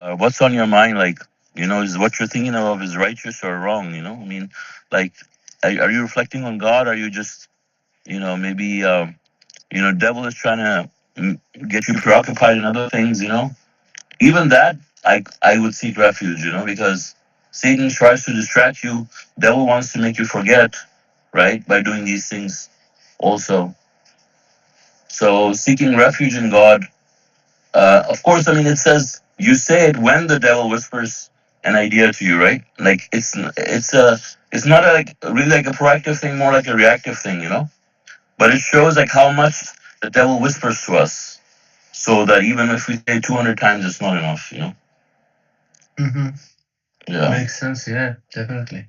What's on your mind? Like, is what you're thinking of is righteous or wrong? I mean, like, are you reflecting on God? Are you just, maybe, devil is trying to get you preoccupied in other things? Even that, I would seek refuge. Because Satan tries to distract you. Devil wants to make you forget, right? By doing these things, also. So seeking refuge in God. Of course, I mean, it says you say it when the devil whispers an idea to you, right? Like it's not like really like a proactive thing, more like a reactive thing, But it shows like how much the devil whispers to us, so that even if we say 200 times, it's not enough. Mm-hmm. Yeah. Makes sense. Yeah, definitely.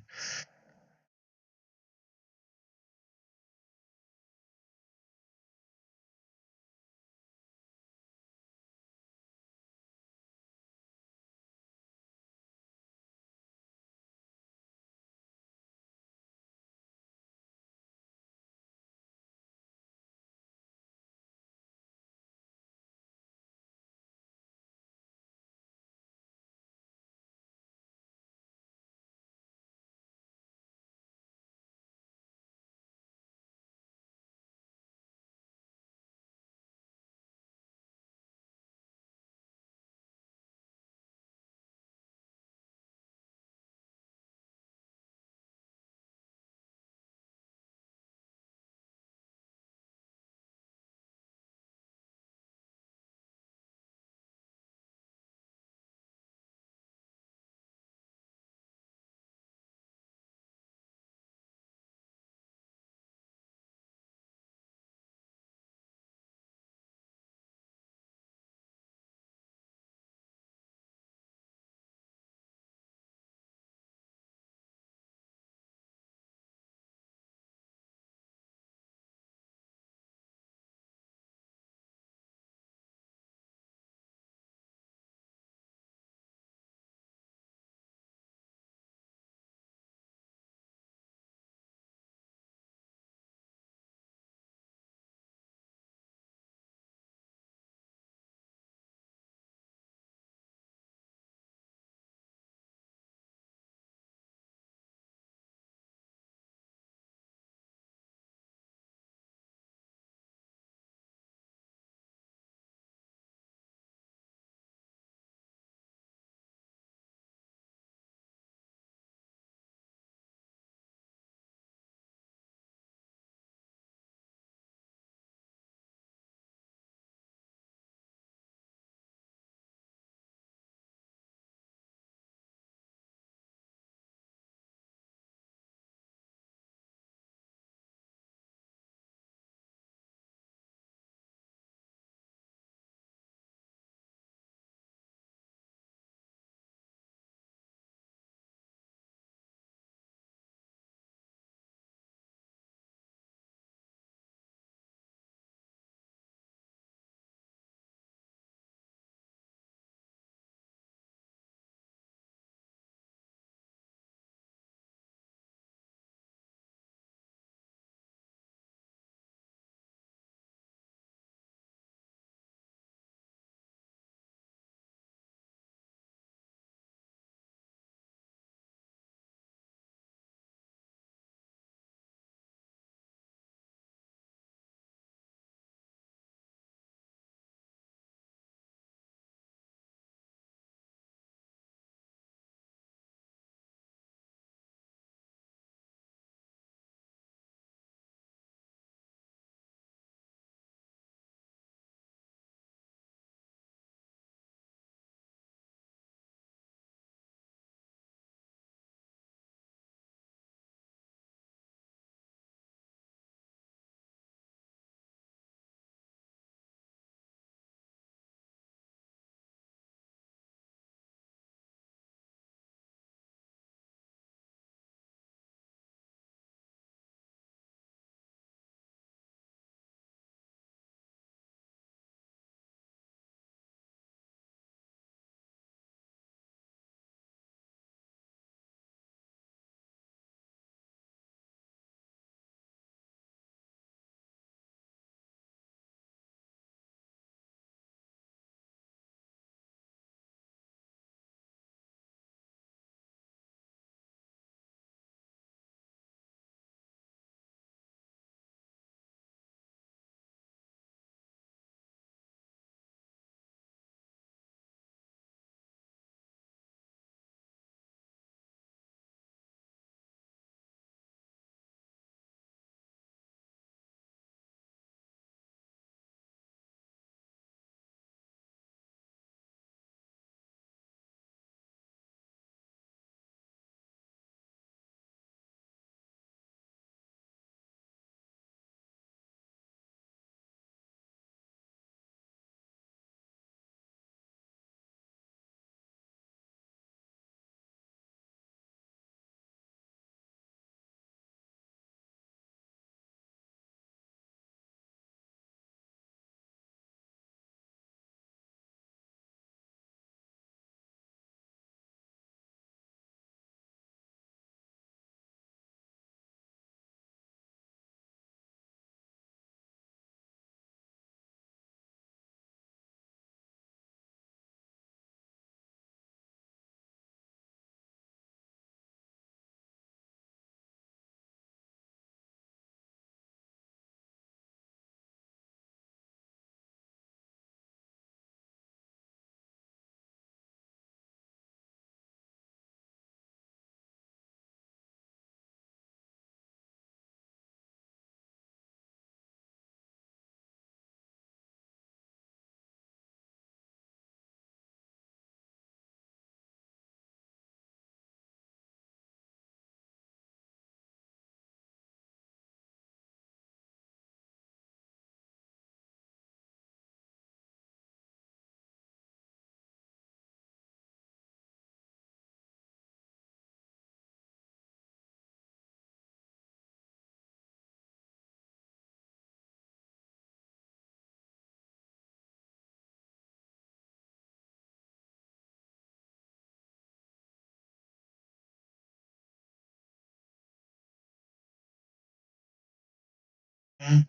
there's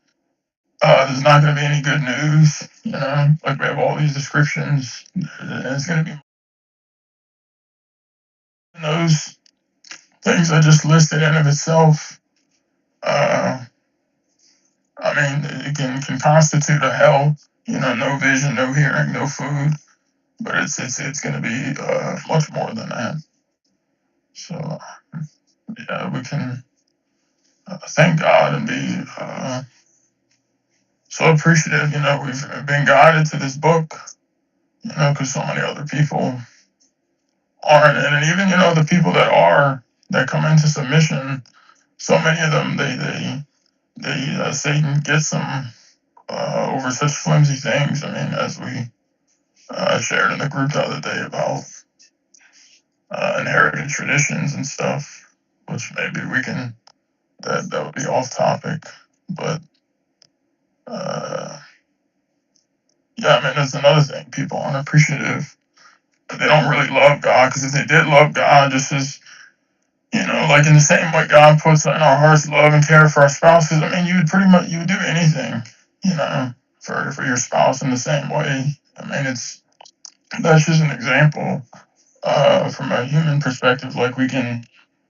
not going to be any good news. Like we have all these descriptions, and it's going to be those things I just listed in of itself. I mean, it can constitute a hell. No vision, no hearing, no food, but it's going to be much more than that. So yeah, we can thank God and be so appreciative. We've been guided to this book. Because so many other people aren't, and even the people that are that come into submission, so many of them they Satan gets them over such flimsy things. I mean, as we shared in the group the other day about inherited traditions and stuff, which maybe we can that would be off topic, but yeah, I mean, that's another thing. People aren't appreciative. They don't really love God, because if they did love God, just as like in the same way God puts in our hearts love and care for our spouses, I mean, you would do anything, for your spouse in the same way. I mean, that's just an example from a human perspective, like we can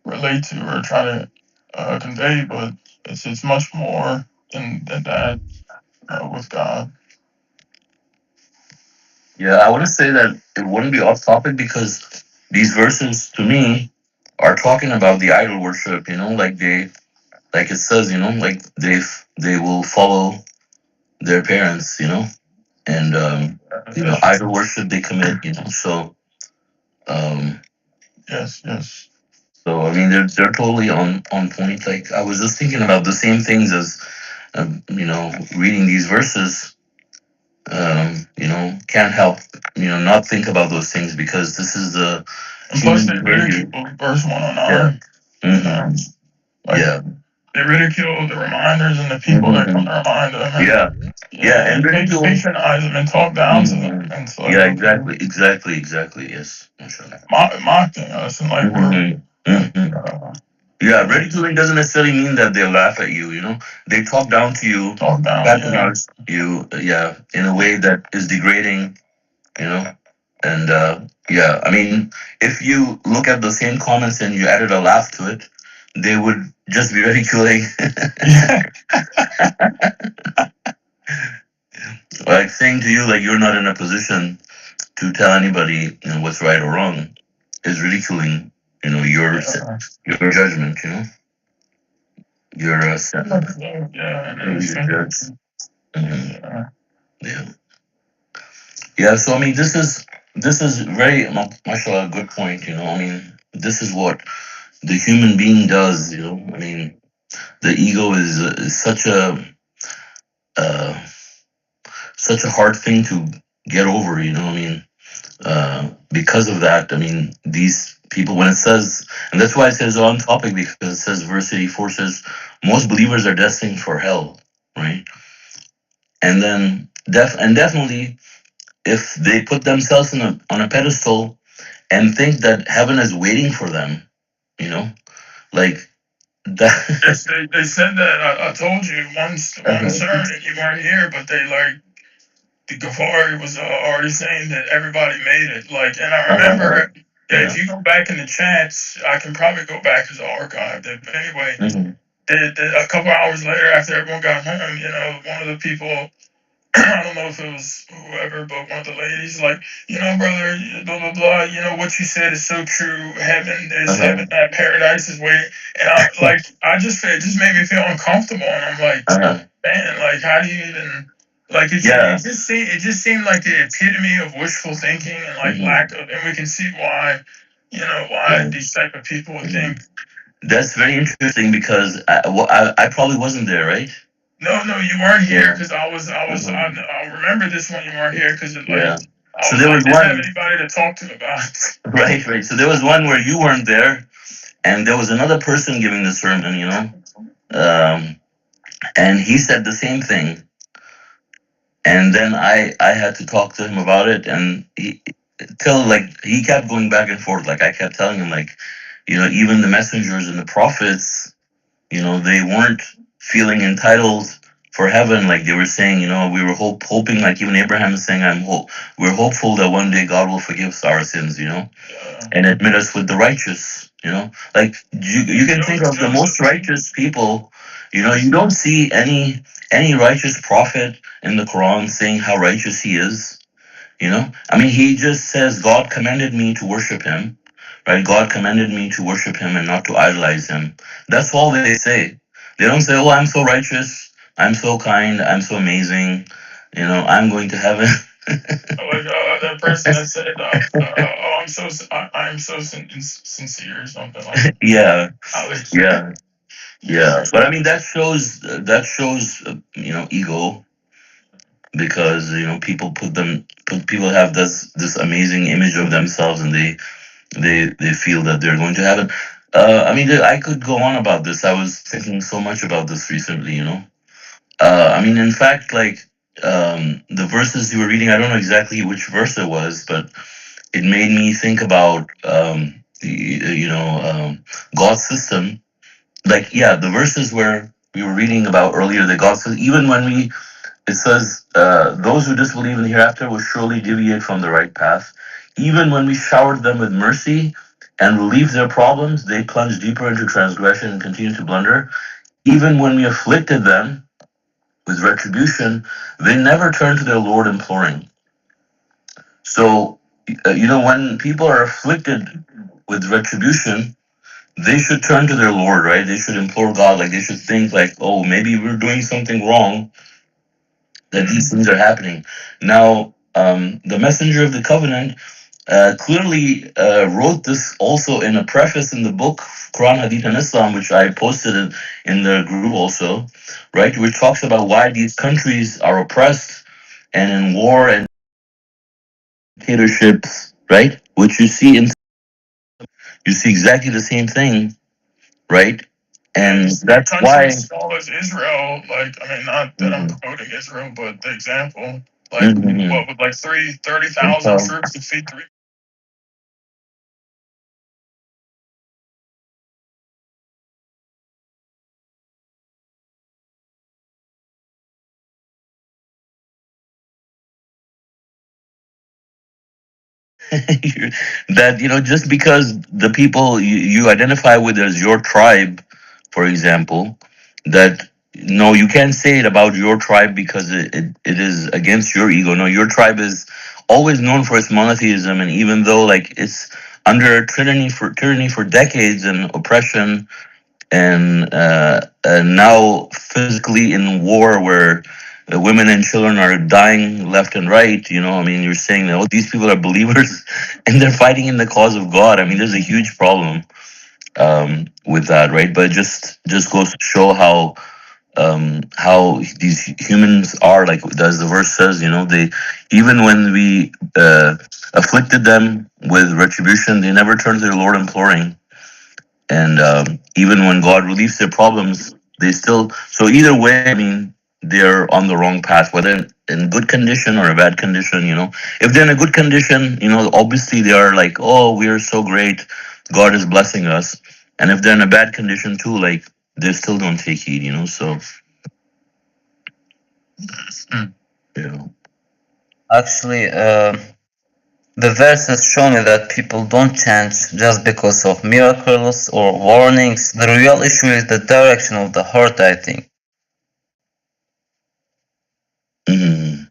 relate to or try to convey, but it's much more than that with God. Yeah, I want to say that it wouldn't be off topic because these verses to me are talking about the idol worship. Like it says, like they will follow their parents, and idol worship they commit, So, um, yes. so I mean, they're totally on point. Like I was just thinking about the same things as, reading these verses. Can't help, not think about those things because this is the And plus, human they behavior. ridicule verse 109. Yeah. Like, Yeah. they ridicule the reminders and the people that come to remind them. And they patronize them and talk down to them. And so, yeah, exactly. Yes. mocking us and like yeah, ridiculing doesn't necessarily mean that they laugh at you. They talk down to you, patronize you, in a way that is degrading. And I mean, if you look at the same comments and you added a laugh to it, they would just be ridiculing. Like saying to you, like you're not in a position to tell anybody what's right or wrong, is ridiculing. Your judgment. Your yeah. So I mean, this is very mashallah good point. I mean, this is what the human being does. I mean, the ego is uh, such a hard thing to get over. I mean, because of that, I mean, these people, when it says, and that's why it says on topic, because it says verse 84 says most believers are destined for hell, right? And then definitely, if they put themselves on a pedestal and think that heaven is waiting for them, like that. Yes, they said that. I told you once one sermon and you weren't here, but they the Ghaffari was already saying that everybody made it. Like, and I remember, if you go back in the chats, I can probably go back as archived it. But anyway, a couple hours later, after everyone got home, one of the people, I don't know if it was whoever, but one of the ladies, like, brother, blah, blah, blah, what you said is so true. Heaven is heaven, that paradise is waiting. And it just made me feel uncomfortable. And I'm like, man, like, how do you even, like, it just seemed like the epitome of wishful thinking and, like, lack of, and we can see why, why these type of people would think. That's very interesting because I probably wasn't there, right? No, you weren't here because I remember this one. You weren't here because so there was one. Didn't have anybody to talk to about it. Right. So there was one where you weren't there, and there was another person giving the sermon, and he said the same thing. And then I had to talk to him about it, and he kept going back and forth. Like I kept telling him, like, even the messengers and the prophets, they weren't feeling entitled for heaven. Like they were saying, we were hoping, like even Abraham is saying, we're hopeful that one day God will forgive us our sins, and admit us with the righteous. Like you can think of the most righteous people. You don't see any righteous prophet in the Quran saying how righteous he is. I mean, he just says God commanded me to worship him, right? God commanded me to worship him and not to idolize him. That's all they say. They don't say, "Oh, I'm so righteous, I'm so kind, I'm so amazing, I'm going to heaven." Like that person that said, "Oh, I'm so sincere," or something like that. Yeah, Alex. yeah. But I mean, that shows ego, because people people have this amazing image of themselves, and they feel that they're going to heaven. I mean, I could go on about this. I was thinking so much about this recently. I mean, in fact, like the verses you were reading, I don't know exactly which verse it was, but it made me think about God's system. Like, yeah, the verses where we were reading about earlier, that God says, even when it says, those who disbelieve in the hereafter will surely deviate from the right path. Even when we showered them with mercy and relieved their problems, they plunged deeper into transgression and continued to blunder. Even when we afflicted them with retribution, they never turned to their Lord imploring. So, when people are afflicted with retribution, they should turn to their Lord, right? They should implore God. Like, they should think, like, oh, maybe we're doing something wrong, that these things are happening. Now, the messenger of the covenant clearly wrote this also in a preface in the book Quran, Hadith, and Islam, which I posted in the group also, right? Which talks about why these countries are oppressed and in war and dictatorships, right? Which you see exactly the same thing, right? And that's why. As small as Israel, like, I mean, not that I'm promoting Israel, but the example, like, what, with like 30,000 troops to feed 3. That just because the people you identify with as your tribe, for example, that no, you can't say it about your tribe because it is against your ego. No, your tribe is always known for its monotheism, and even though like it's under tyranny for decades and oppression, and now physically in war where women and children are dying left and right. I mean, you're saying that, oh, these people are believers and they're fighting in the cause of God. I mean, there's a huge problem with that, right? But it just goes to show how these humans are, like as the verse says, they, even when we afflicted them with retribution, they never turned to their Lord imploring. And even when God relieves their problems, they still. So either way, I mean, they're on the wrong path, whether in good condition or a bad condition. If they're in a good condition, obviously they are like, oh, we are so great, God is blessing us. And if they're in a bad condition too, like they still don't take heed. So yeah. Actually, the verses show me that people don't change just because of miracles or warnings. The real issue is the direction of the heart, I think. Mhm.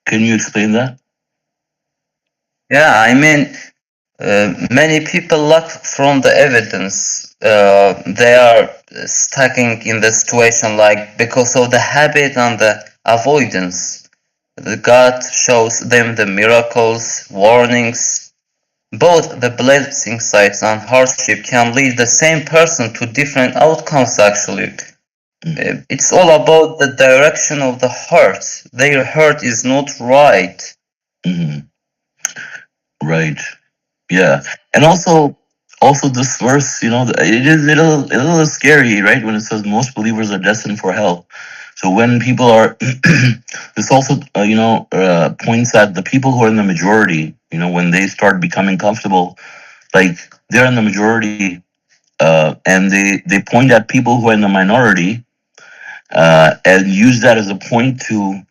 Can you explain that? Yeah, I mean, many people lack from the evidence. They are stuck in the situation like because of the habit and the avoidance. God shows them the miracles, warnings. Both the blessing sides and hardship can lead the same person to different outcomes actually. It's all about the direction of the heart. Their heart is not right. Mhm. Right. Yeah. And also this verse, it is a little scary, right? When it says most believers are destined for hell. So when people are, this also, points at the people who are in the majority, when they start becoming comfortable, like they're in the majority, and they point at people who are in the minority, and use that as a point to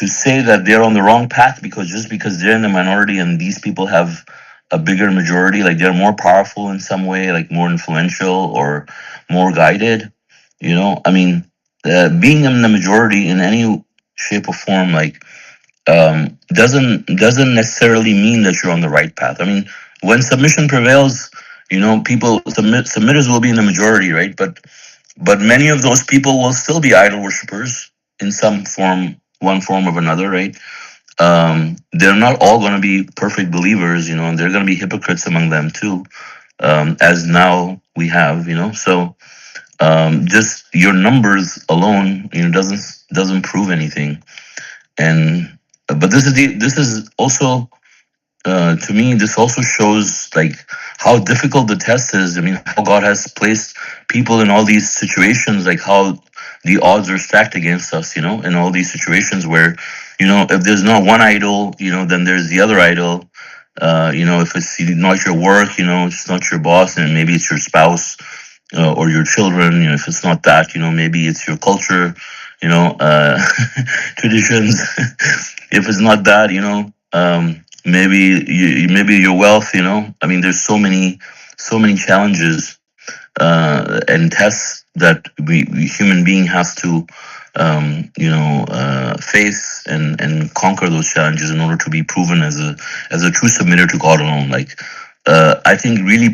say that they're on the wrong path, because just because they're in the minority and these people have a bigger majority, like they're more powerful in some way, like more influential or more guided. I mean, being in the majority in any shape or form, like, doesn't necessarily mean that you're on the right path. I mean, when submission prevails, people submitters will be in the majority, right? But many of those people will still be idol worshippers in some form, one form or another, right? They're not all going to be perfect believers, and they're going to be hypocrites among them too, as now we have, So just your numbers alone, doesn't prove anything. And but this is also, to me, this also shows like how difficult the test is. I mean, how God has placed people in all these situations, like how the odds are stacked against us, in all these situations where, if there's not one idol, then there's the other idol. If it's not your work, it's not your boss, and maybe it's your spouse, or your children. If it's not that, maybe it's your culture, traditions. If it's not that, maybe your wealth. I mean, there's so many challenges, and tests that we human being has to, face and conquer those challenges in order to be proven as a true submitter to God alone. Like, I think really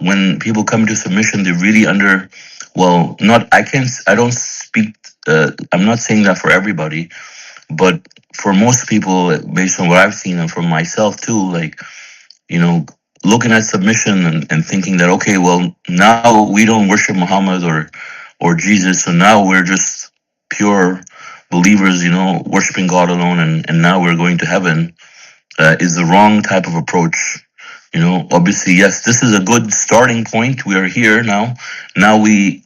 when people come to submission, they're really under, well, not, I don't speak, I'm not saying that for everybody, but for most people, based on what I've seen and from myself too, like, looking at submission and thinking that, okay, well, now we don't worship Muhammad or Jesus, so now we're just pure believers, worshiping God alone, and now we're going to heaven, is the wrong type of approach. Obviously, yes, this is a good starting point. We are here now. Now we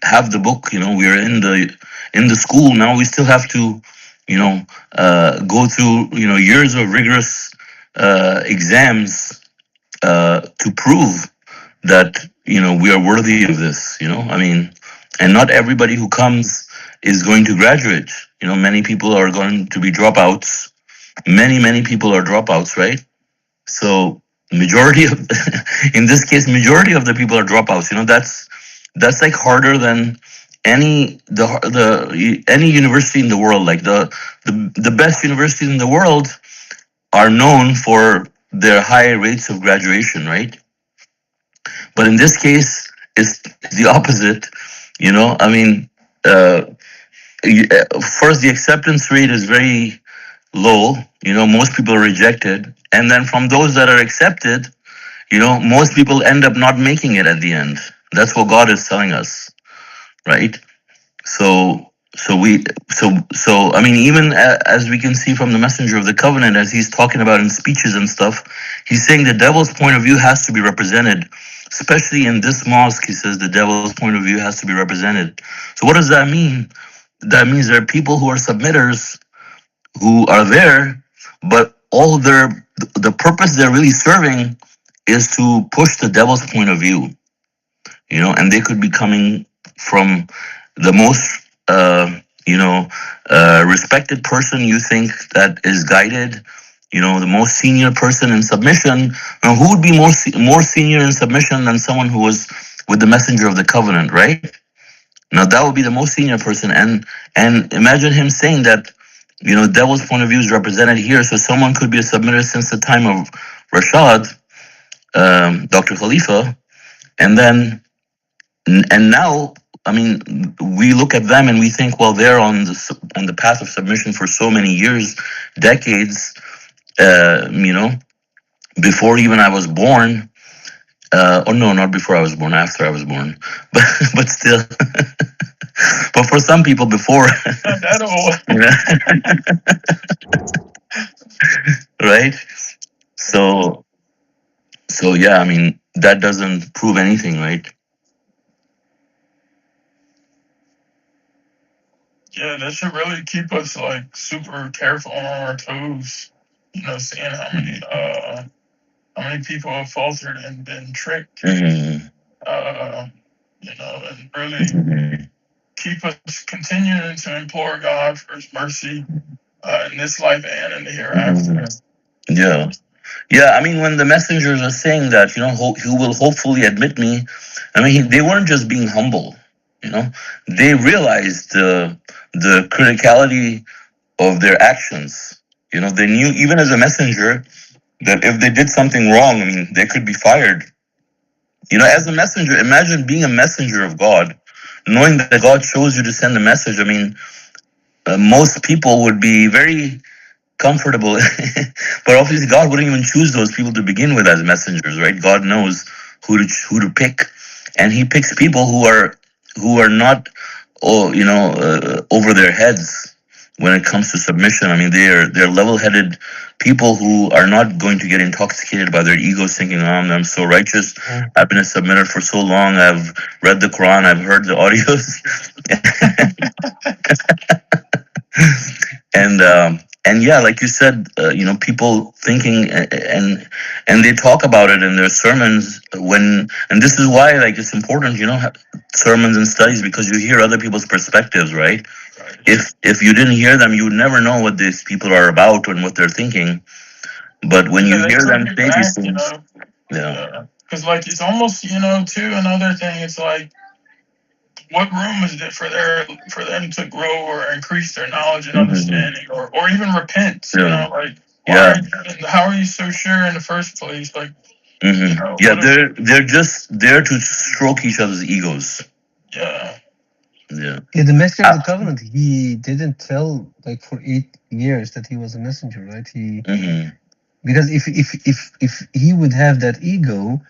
have the book. We are in the school now. We still have to, go through years of rigorous exams, to prove that we are worthy of this. I mean, and not everybody who comes is going to graduate. Many people are going to be dropouts. Many people are dropouts, right? So majority of in this case, majority of the people are dropouts. That's like harder than any university in the world. Like the best universities in the world are known for their high rates of graduation, right? But in this case, it's the opposite. I mean, first, the acceptance rate is very low. Most people are rejected, and then from those that are accepted, most people end up not making it at the end. That's what God is telling us, right? So I mean, even as we can see from the messenger of the covenant, as he's talking about in speeches and stuff, he's saying the devil's point of view has to be represented, especially in this mosque. He says the devil's point of view has to be represented. So what does that mean? That means there are people who are submitters who are there, but the purpose they're really serving is to push the devil's point of view. And they could be coming from the most respected person you think that is guided, the most senior person in submission. Now, who would be more senior in submission than someone who was with the messenger of the covenant, right? Now that would be the most senior person, and imagine him saying that, devil's point of view is represented here. So someone could be a submitter since the time of Rashad, Dr. Khalifa, and now, I mean, we look at them and we think, well, they're on the path of submission for so many years, decades, before even I was born. Or no, not before I was born, after I was born, but still. But for some people, before. Not that old. Right? So yeah, I mean, that doesn't prove anything, right? Yeah, that should really keep us like super careful on our toes. Seeing how many how many people have faltered and been tricked, Mhm. and really keep us continuing to implore God for His mercy in this life and in the hereafter. Yeah. Yeah, I mean, when the messengers are saying that, who will hopefully admit me, I mean, they weren't just being humble, they realized the criticality of their actions. They knew, even as a messenger, that if they did something wrong, I mean, they could be fired. As a messenger, imagine being a messenger of God, knowing that God chose you to send a message. I mean, most people would be very comfortable, but obviously God wouldn't even choose those people to begin with as messengers, right? God knows who to pick, and He picks people who are not, over their heads when it comes to submission. I mean, they're level-headed people who are not going to get intoxicated by their egos, thinking, "Oh, I'm so righteous. I've been a submitter for so long. I've read the Quran. I've heard the audios." And yeah, like you said, people thinking, and they talk about it in their sermons, and this is why, like, it's important, sermons and studies, because you hear other people's perspectives, right? If you didn't hear them, you would never know what these people are about and what they're thinking. But when you hear them say these things, yeah. Because like it's almost too another thing. It's like, what room is it for them to grow or increase their knowledge and understanding, or even repent? Like, how are you so sure in the first place? Like, yeah, they're just there to stroke each other's egos. Yeah. Yeah, the messenger of the covenant, he didn't tell like for 8 years that he was a messenger, right? Because if he would have that ego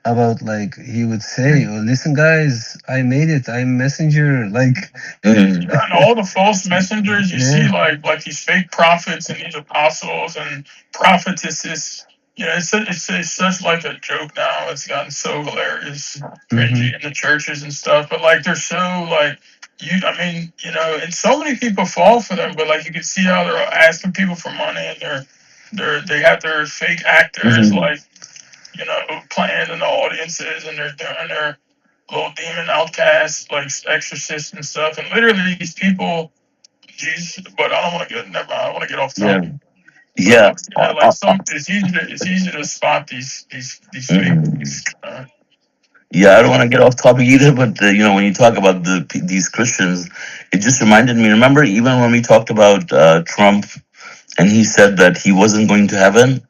about, like, he would say, "Oh, listen, guys, I made it. I'm messenger." Like, and all the false messengers you see, like these fake prophets and these apostles and prophetesses. It's such like a joke now. It's gotten so hilarious, cringy in the churches and stuff. But like, they're so like and so many people fall for them. But like, you can see how they're asking people for money, and they have their fake actors like playing in the audiences, and they're doing their little demon outcasts, like exorcists and stuff. And literally, these people, Jesus. But I don't want to get. Never mind. I want to get off topic. Yeah. It's easy to spot these fake. Yeah, I don't want to get off topic either, but when you talk about these Christians, it just reminded me. Remember, even when we talked about Trump, and he said that he wasn't going to heaven,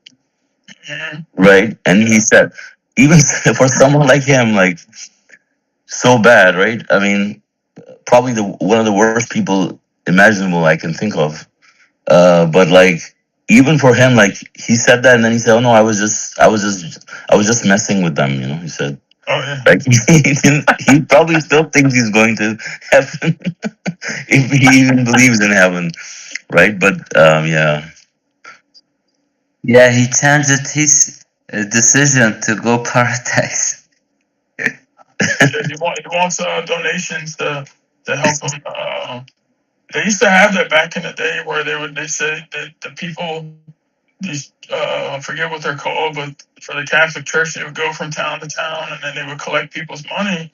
right? And he said, even for someone like him, like, so bad, right? I mean, probably one of the worst people imaginable I can think of. But like, even for him, like, he said that, and then he said, "Oh no, I was just messing with them," he said. Oh, yeah. Like, he probably still thinks he's going to heaven if he even believes in heaven, right? But yeah. Yeah, he changed his decision to go paradise. He wants donations to help him. They used to have that back in the day, where they said that the people, these I forget what they're called, but for the Catholic Church, they would go from town to town, and then they would collect people's money.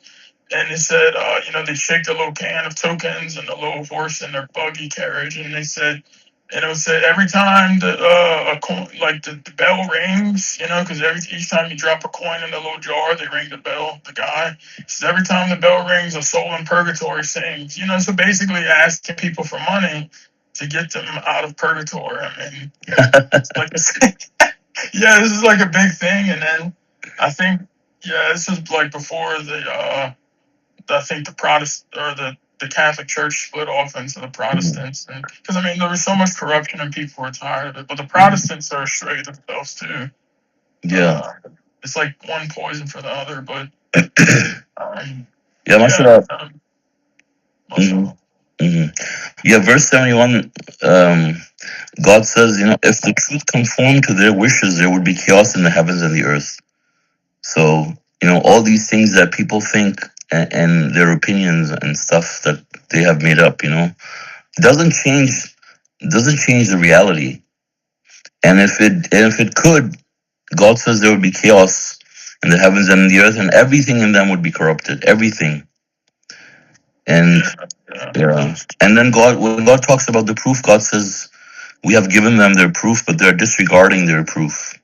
And they said, they'd shake the little can of tokens and the little horse in their buggy carriage, and they said, and it would say every time a coin, like the bell rings, because each time you drop a coin in the little jar, they ring the bell. The guy says every time the bell rings, a soul in purgatory sings. So basically asking people for money to get them out of purgatory. I mean, it's like yeah, this is like a big thing. And then I think, this is like before I think the Protestant or the Catholic Church split off into the Protestants, and because there was so much corruption and people were tired of it. But the Protestants are straight themselves too. Yeah. It's like one poison for the other. But yeah, mashallah. Yeah, verse 71. God says, if the truth conformed to their wishes, there would be chaos in the heavens and the earth. So, all these things that people think and their opinions and stuff that they have made up, doesn't change the reality. And if it could, God says there would be chaos in the heavens and in the earth, and everything in them would be corrupted. Everything. And and then when God talks about the proof, God says, "We have given them their proof, but they're disregarding their proof."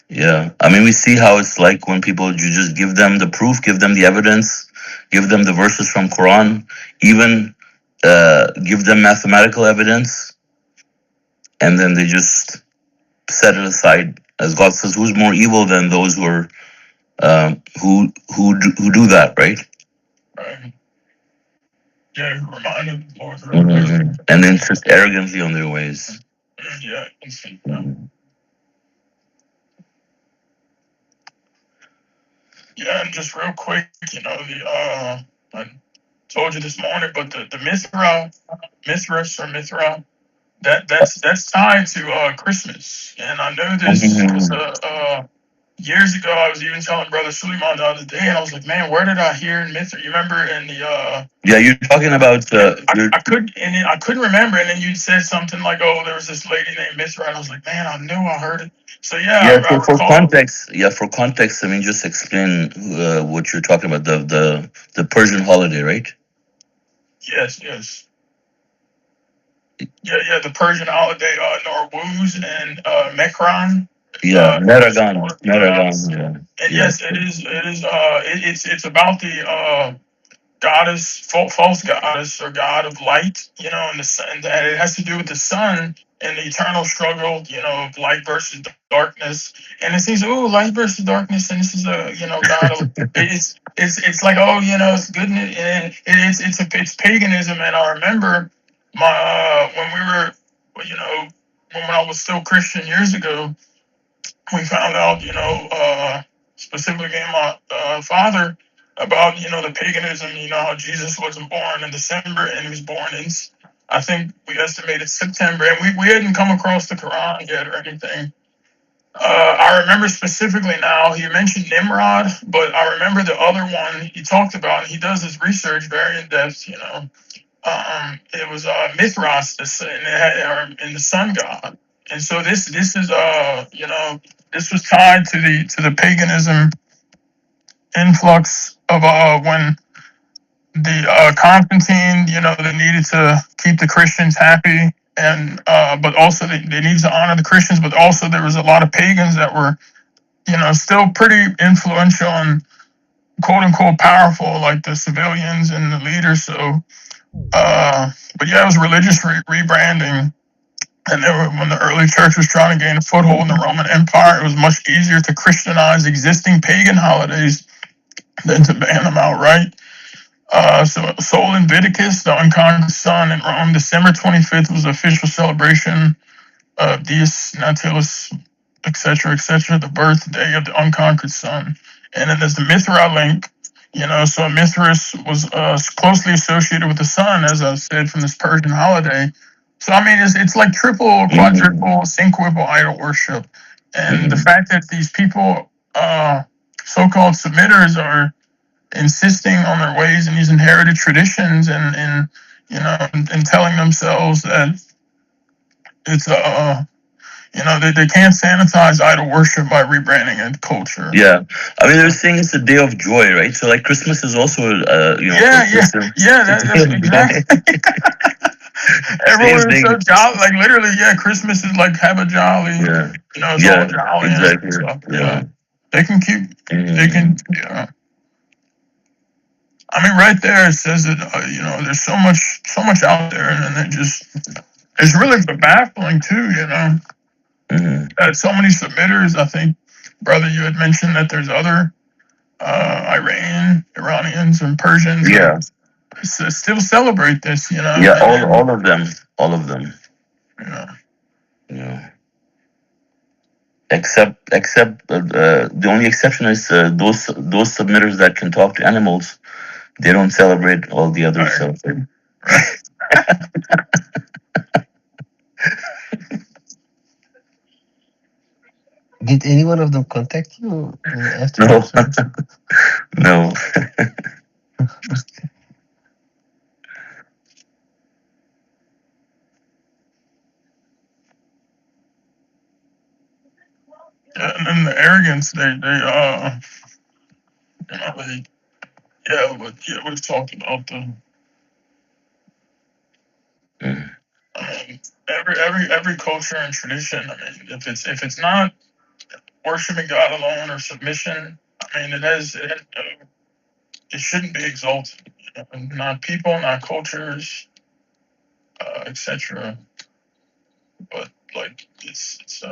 Yeah, I mean, we see how it's like when people, you just give them the proof, give them the evidence, give them the verses from Quran, even give them mathematical evidence, and then they just set it aside. As God says, who's more evil than those who are who do that, right? Right. Yeah, reminded the Lord. And then just arrogantly on their ways. Yeah. Yeah, and just real quick, I told you this morning, but the Mithra, that's tied to Christmas, and I know this because years ago I was even telling Brother Suleiman the other day, and I was like, man, where did I hear in Mithra? You remember in the yeah, you're talking about I couldn't remember, and then you said something like, oh, there was this lady named Mithra, and I was like, man, I knew I heard it. So yeah, for context, I mean, just explain what you're talking about, the Persian holiday, right? Yes. Yeah, the Persian holiday, Norwuz and Mekran. Yeah, Meragan. Yeah. And yes, it is. It's about the goddess, false goddess or god of light. And the sun. And it has to do with the sun and the eternal struggle. Of light versus darkness. And it seems, oh, light versus darkness, and this is a god of. It's like, oh, it's goodness, and it's paganism. And I remember when we were, when I was still Christian years ago, we found out, specifically my father, about, the paganism, how Jesus wasn't born in December and he was born in, I think we estimated September, and we hadn't come across the Quran yet or anything. I remember specifically now, he mentioned Nimrod, but I remember the other one he talked about, and he does his research very in depth, it was Mithras, and the sun god. And so this is this was tied to the paganism influx of when the Constantine, they needed to keep the Christians happy, and but also they needed to honor the Christians, but also there was a lot of pagans that were still pretty influential and quote unquote powerful, like the civilians and the leaders. So but yeah, it was religious rebranding. And when the early church was trying to gain a foothold in the Roman Empire, it was much easier to Christianize existing pagan holidays than to ban them outright. So Sol Invictus, the unconquered sun in Rome, December 25th was the official celebration of Dies Natalis, etc., the birthday of the unconquered sun. And then there's the Mithra link, so Mithras was closely associated with the sun, as I said, from this Persian holiday. So, I mean, it's like triple, quadruple, cinquuple idol worship. And the fact that these people, so-called submitters, are insisting on their ways and these inherited traditions and telling themselves that it's they can't sanitize idol worship by rebranding a culture. Yeah, I mean, they're saying it's a day of joy, right? So like Christmas is also, that's exactly. Everyone is so jolly, like literally, Christmas is like have a jolly, it's all jolly and stuff. Yeah, they can keep, they can, I mean, right there it says that there's so much out there, and then it's really baffling too, so many submitters. I think, brother, you had mentioned that there's other Iranians and Persians. Yeah. Still celebrate this, Yeah, all of them. Yeah. Except the only exception is those submitters that can talk to animals. They don't celebrate all the others. Right. Did any one of them contact you after? No. arrogance. They you know, we've talked about the every culture and tradition. I mean, if it's not worshiping God alone or submission, I mean, it shouldn't be exalted. You know, not people, not cultures, etc. But like it's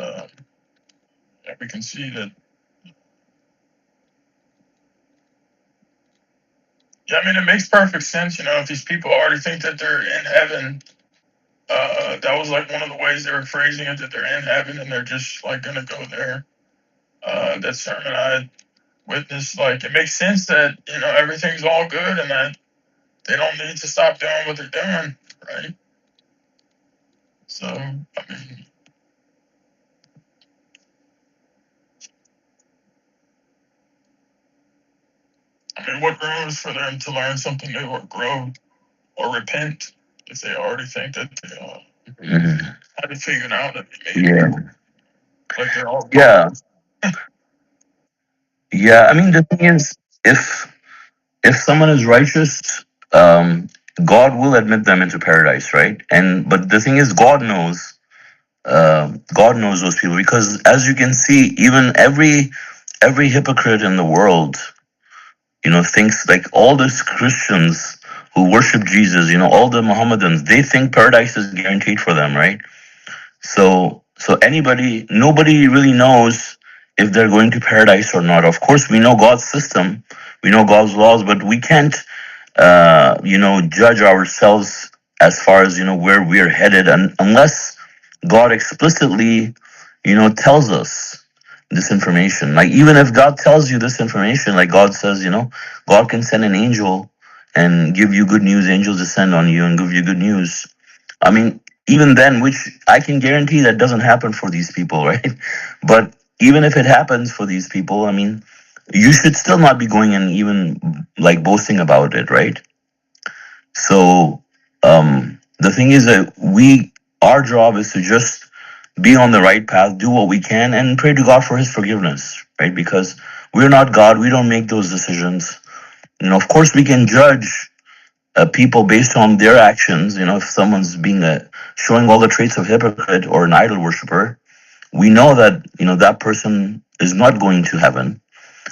we can see that. Yeah, I mean, it makes perfect sense. You know, if these people already think that they're in heaven, that was like one of the ways they were phrasing it, that they're in heaven and they're just like gonna go there. That sermon I witnessed, like, it makes sense that, you know, everything's all good and that they don't need to stop doing what they're doing, right? So, I mean, what room is for them to learn something new or grow or repent if they already think that they have it figured out that they made it? Like they're all Yeah, I mean, the thing is, if someone is righteous, God will admit them into paradise, right? And but the thing is, God knows those people, because as you can see, even every hypocrite in the world, you know, thinks, like, all these Christians who worship Jesus, you know, all the Mohammedans, they think paradise is guaranteed for them, right? So nobody really knows if they're going to paradise or not. Of course, we know God's system, we know God's laws, but we can't, you know, judge ourselves as far as, you know, where we're headed, and unless God explicitly, you know, tells us this information. Like, even if God tells you this information, like God says, you know, God can send an angel and give you good news. Angels descend on you and give you good news. I mean, even then, which I can guarantee that doesn't happen for these people, right? But even if it happens for these people, I mean, you should still not be going and even like boasting about it, right? So the thing is that our job is to just be on the right path, do what we can, and pray to God for His forgiveness, right? Because we're not God, we don't make those decisions. You know, of course, we can judge people based on their actions. You know, if someone's showing all the traits of hypocrite or an idol worshiper, we know that, you know, that person is not going to heaven.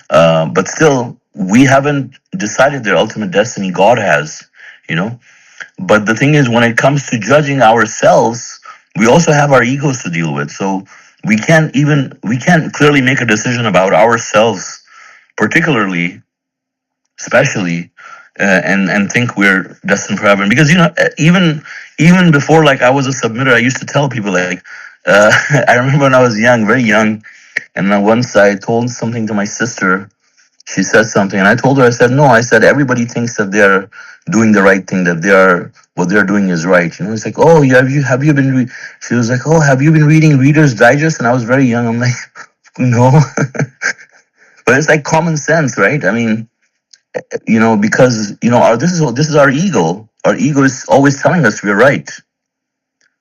But still, we haven't decided their ultimate destiny. God has, you know. But the thing is, when it comes to judging ourselves, we also have our egos to deal with. So we can't clearly make a decision about ourselves, particularly, especially, and think we're destined for heaven. Because, you know, even before, like, I was a submitter, I used to tell people, like, I remember when I was young, very young, and then once I told something to my sister. She said something, and I told her, I said, no, I said, everybody thinks that they're doing the right thing, that what they're doing is right. You know, it's like, oh, have you been? She was like, oh, have you been reading Reader's Digest? And I was very young. I'm like, no, but it's like common sense, right? I mean, you know, because, you know, this is our ego. Our ego is always telling us we're right.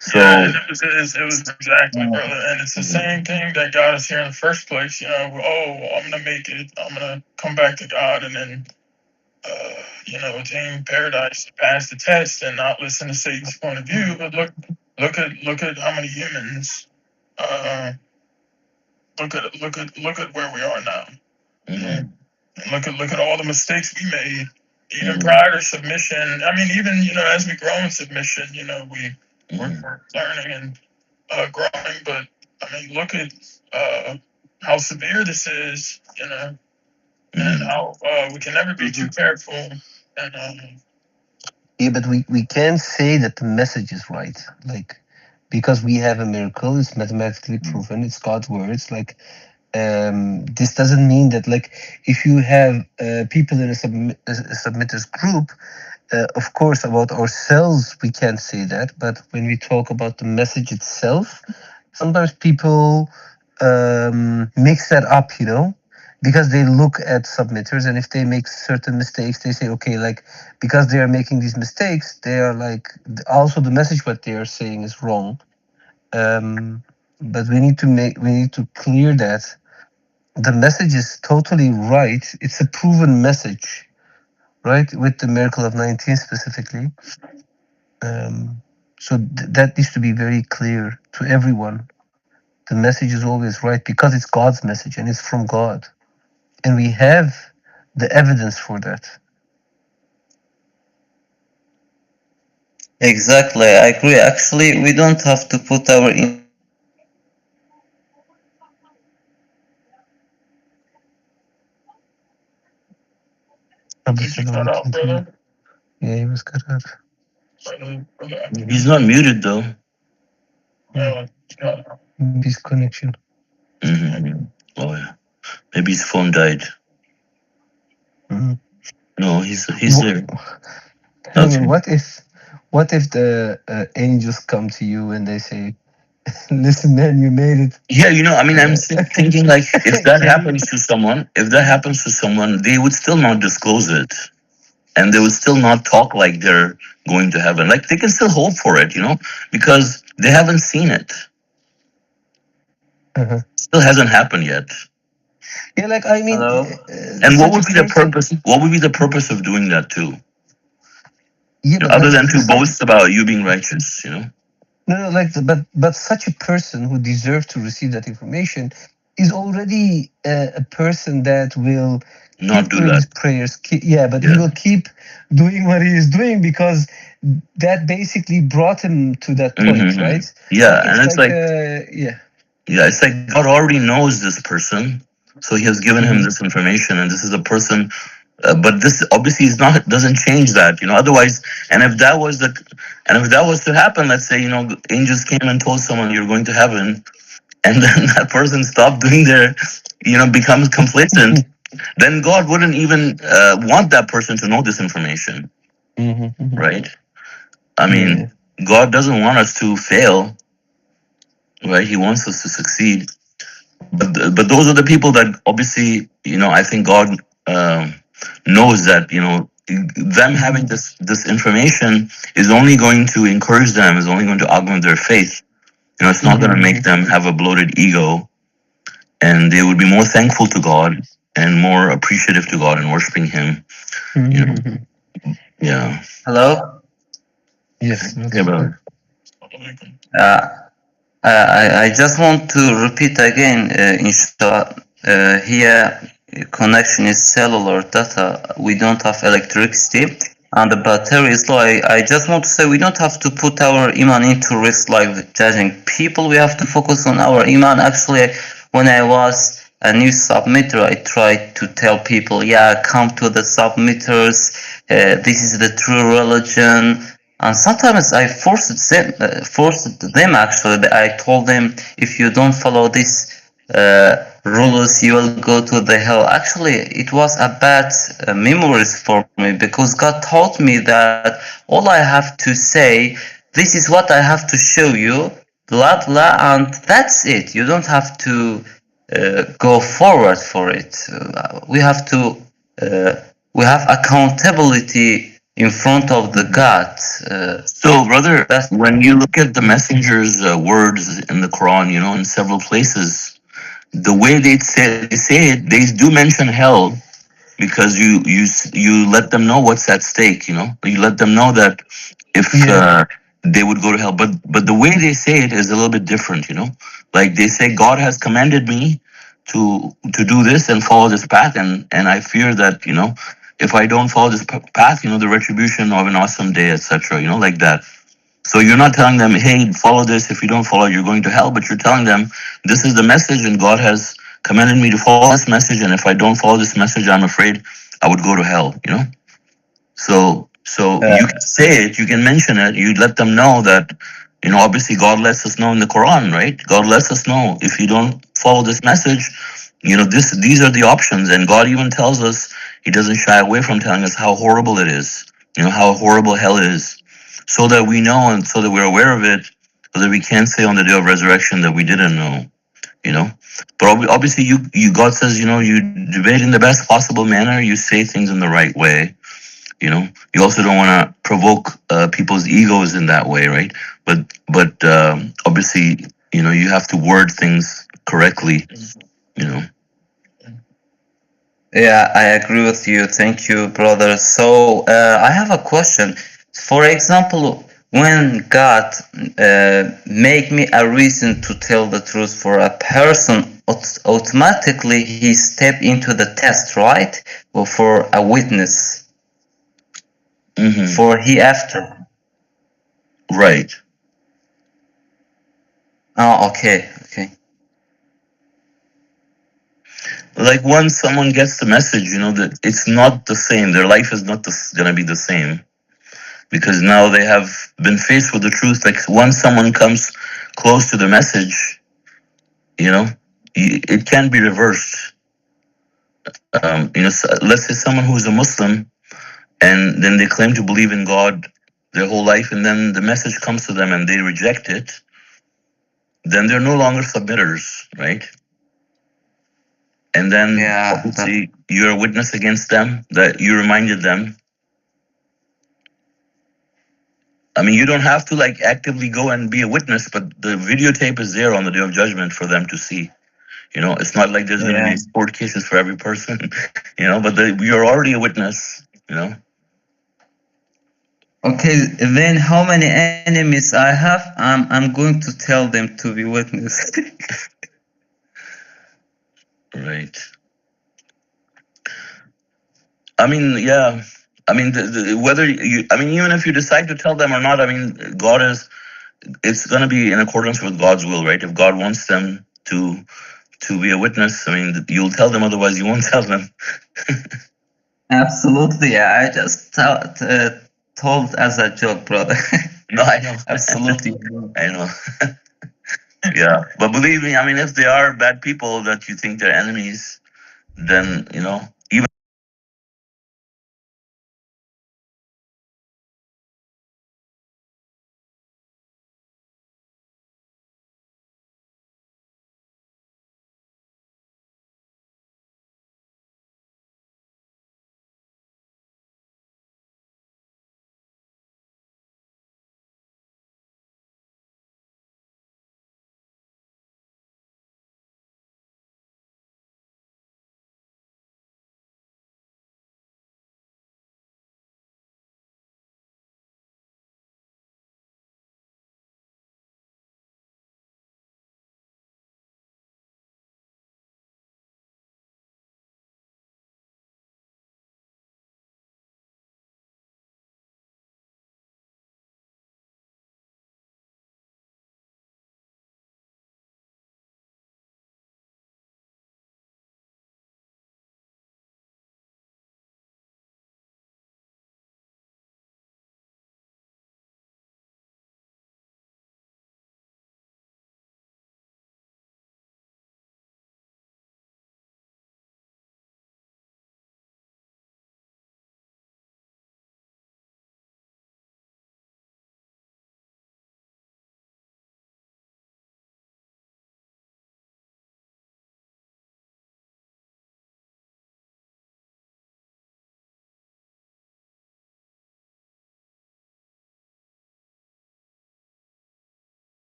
So yeah, it was exactly, brother, and it's the same thing that got us here in the first place. You know, oh, I'm gonna make it. I'm gonna come back to God, and then, you know, attain paradise, pass the test, and not listen to Satan's point of view. But look at how many humans. Look at where we are now. And look at all the mistakes we made, even prior to submission. I mean, even, you know, as we grow in submission, you know, we're learning and growing. But I mean, look at how severe this is, you know, and how we can never be too careful. And yeah, but we can't say that the message is right, like, because we have a miracle. It's mathematically proven. It's God's words. Like, this doesn't mean that, like, if you have people in a submitters group, of course, about ourselves we can't say that. But when we talk about the message itself, sometimes people mix that up, you know, because they look at submitters, and if they make certain mistakes, they say, okay, like, because they are making these mistakes, they are like, also the message what they are saying is wrong. But we need to clear that, the message is totally right. It's a proven message, right? With the miracle of 19 specifically. So that needs to be very clear to everyone. The message is always right because it's God's message and it's from God. And we have the evidence for that. Exactly, I agree. Actually, we don't have to put our Did you cut out, brother? Yeah, he was cut out. He's not muted though. No, cut out. Maybe his connection. Oh yeah, maybe his phone died. No, he's there. Okay. What if the angels come to you and they say, "Listen, man, you made it." Yeah, I mean, I'm thinking like if that happens to someone, they would still not disclose it, and they would still not talk like they're going to heaven. Like they can still hope for it, because they haven't seen it. Still hasn't happened yet. Yeah, like I mean, and what would be the purpose? What would be the purpose of doing that too? Yeah, but other than to boast about you being righteous, No, like, but such a person who deserves to receive that information is already a person that will not do doing that. his prayers. He will keep doing what he is doing because that basically brought him to that point, right? Yeah, and it's like it's like God already knows this person, so He has given him this information, and this is a person. But this obviously doesn't change that, Otherwise, and if that was to happen, let's say, angels came and told someone you're going to heaven, and then that person stopped doing their, becomes complacent, then God wouldn't even want that person to know this information, right? I mean, God doesn't want us to fail, right? He wants us to succeed. But those are the people that obviously, I think God knows that, them having this information is only going to encourage them, is only going to augment their faith. It's not going to make them have a bloated ego, and they would be more thankful to God and more appreciative to God and worshiping Him. Yeah. Hello? Yes. Yeah, brother. I just want to repeat again, inshallah, here connection is cellular data. We don't have electricity and the battery is low. I just want to say we don't have to put our iman into risk like judging people. We have to focus on our iman. Actually, when I was a new submitter, I tried to tell people, yeah, come to the submitters. This is the true religion. And sometimes I forced them actually. I told them, if you don't follow these rules, you will go to the hell. Actually, it was a bad memories for me because God taught me that all I have to say, this is what I have to show you, blah blah, and that's it. You don't have to go forward for it. We have to. We have accountability in front of the God. So, brother, when you look at the messenger's words in the Quran, in several places, the way they say it, they do mention hell because you let them know what's at stake. You let them know that if they would go to hell, but the way they say it is a little bit different. Like they say, God has commanded me to do this and follow this path, and I fear that if I don't follow this path, the retribution of an awesome day, etc. Like that. So you're not telling them, hey, follow this. If you don't follow, you're going to hell. But you're telling them, this is the message, and God has commanded me to follow this message. And if I don't follow this message, I'm afraid I would go to hell. So you can say it, you can mention it. You let them know that, obviously God lets us know in the Quran, right? God lets us know if you don't follow this message, these are the options. And God even tells us, He doesn't shy away from telling us how horrible it is, how horrible hell is, so that we know and so that we're aware of it, so that we can't say on the day of resurrection that we didn't know, But obviously, God says, you debate in the best possible manner. You say things in the right way. You also don't want to provoke people's egos in that way, right? But obviously, you have to word things correctly. Yeah, I agree with you. Thank you, brother. So I have a question. For example, when God make me a reason to tell the truth for a person, automatically he step into the test, right? Or for a witness, for hereafter. Right. Oh, okay, okay. Like once someone gets the message, that it's not the same. Their life is not gonna be the same, because now they have been faced with the truth. Like once someone comes close to the message, it can be reversed. Let's say someone who's a Muslim and then they claim to believe in God their whole life, and then the message comes to them and they reject it, then they're no longer submitters, right? And then obviously you're a witness against them, that you reminded them. I mean, you don't have to like actively go and be a witness, but the videotape is there on the day of judgment for them to see. It's not like there's going to be court cases for every person, but you're already a witness. Okay, then how many enemies I have? I'm going to tell them to be witness. Right. I mean, yeah. I mean, whether even if you decide to tell them or not, I mean, it's going to be in accordance with God's will, right? If God wants them to be a witness, I mean, you'll tell them, otherwise you won't tell them. Absolutely, yeah. I just told as a joke, brother. No, I know. Absolutely. I know. Yeah, but believe me, I mean, if they are bad people that you think they're enemies, then even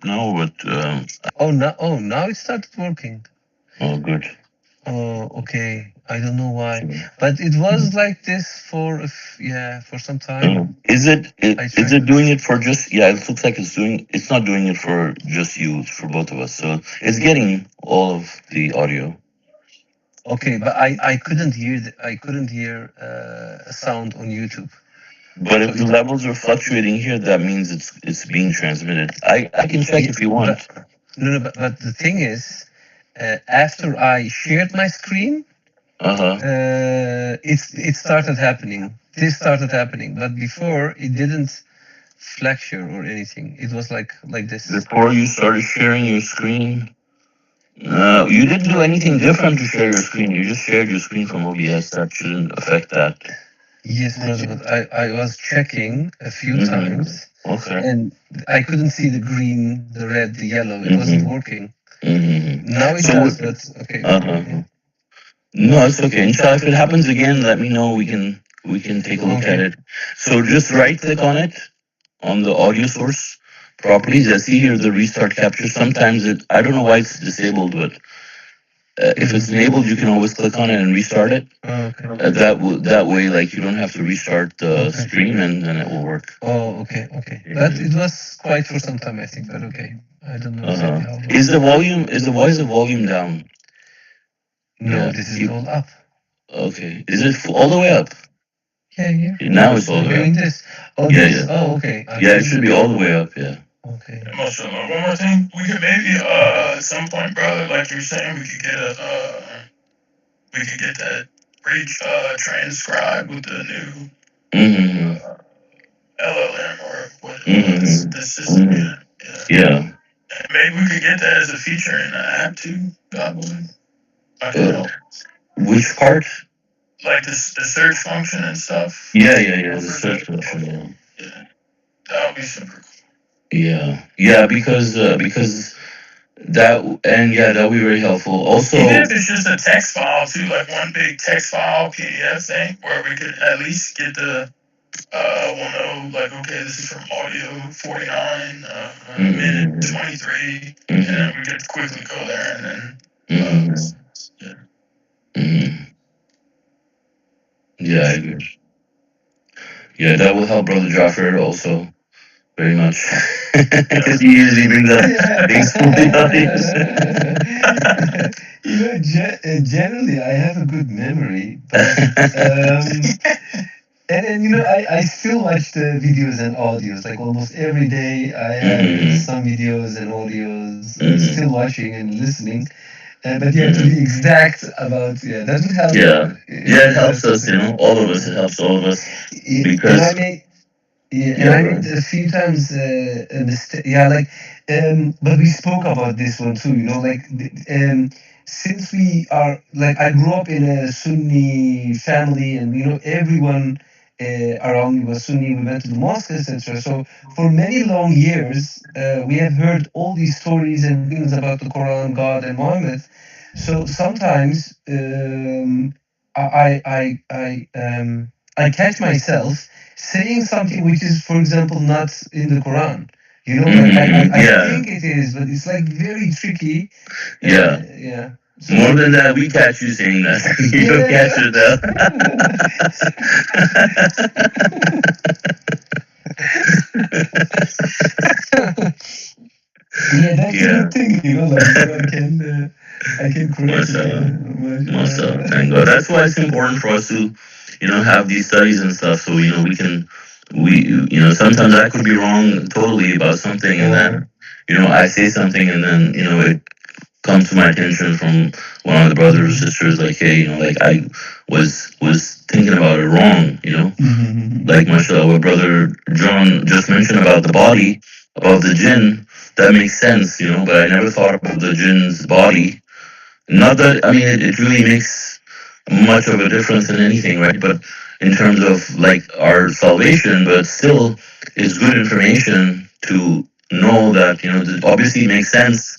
No, but now it started working. oh, good. Oh, okay. I don't know why, but it was like this for for some time. Is it I is tried. it doing it for just? Yeah, it looks like it's doing. It's not doing it for just you. It's for both of us. So it's getting all of the audio. Okay, but I couldn't hear a sound on YouTube. But if the levels are fluctuating here, that means it's being transmitted. I can check if you want. No, but the thing is, after I shared my screen, it started happening. This started happening, but before it didn't fluctuate or anything. It was like this. Before you started sharing your screen, you didn't do anything different to share your screen. You just shared your screen from OBS. That shouldn't affect that. Yes, brother, but I was checking a few times, Okay. and I couldn't see the green, the red, the yellow. It wasn't working. Now it does, but okay. No, it's okay. Inshallah, if it happens again, let me know. We can take a look at it. So just right click on it, on the audio source properties. I see here the restart capture. Sometimes I don't know why it's disabled, but if it's enabled, you can always click on it and restart it. Okay. That way, like, you don't have to restart the stream, and then it will work. Oh, okay. But it was quite for some time, I think. But okay, I don't know exactly how long. Is the volume down? No, this is all up. Okay. Is it all the way up? Yeah. Now it's all the way up. This. Oh, this. Oh, okay. Yeah, it should be all the way up. Yeah. Okay. Mashallah. One more thing, we could maybe at some point, brother, like you were saying, we could get that reach transcribed with the new LLM or what the system. Yeah. And maybe we could get that as a feature in the app too. God willing. I could help. Which part? Like the search function and stuff. Yeah. The search function. Yeah. That would be super cool. Yeah, because that would be very helpful. Also, even if it's just a text file too, like one big text file PDF thing, where we could at least get the we'll know, like, okay, this is from audio 49, minute 23, and then we could quickly go there and then yeah, I agree. Yeah, that will help Brother Jaffer also very much. He usually brings up things. Generally, I have a good memory, but and I still watch the videos and audios. Like almost every day, I have some videos and audios. Still watching and listening. But you have to be exact about that would help. Yeah, it helps us. All of us. It helps all of us because. And I made a few times a mistake. But we spoke about this one too. Since we are I grew up in a Sunni family, and everyone around me was Sunni. We went to the mosque, etc. So for many long years, we have heard all these stories and things about the Quran, God, and Muhammad. So sometimes I catch myself saying something which is, for example, not in the Quran. I think it is, but it's like very tricky. Yeah. So more than that, we catch you saying that. You don't catch it though. That's a good thing, I can correct it. Thank God. That's why it's important for us to, have these studies and stuff, so we can, sometimes I could be wrong totally about something, and then, I say something, and then, it comes to my attention from one of the brothers or sisters, like, hey, I was thinking about it wrong, like, mashallah, what Brother John just mentioned about the body, about the jinn, that makes sense, but I never thought about the jinn's body. Not that, it really makes much of a difference in anything, right? But in terms of, like, our salvation, but still, it's good information to know that, obviously it makes sense.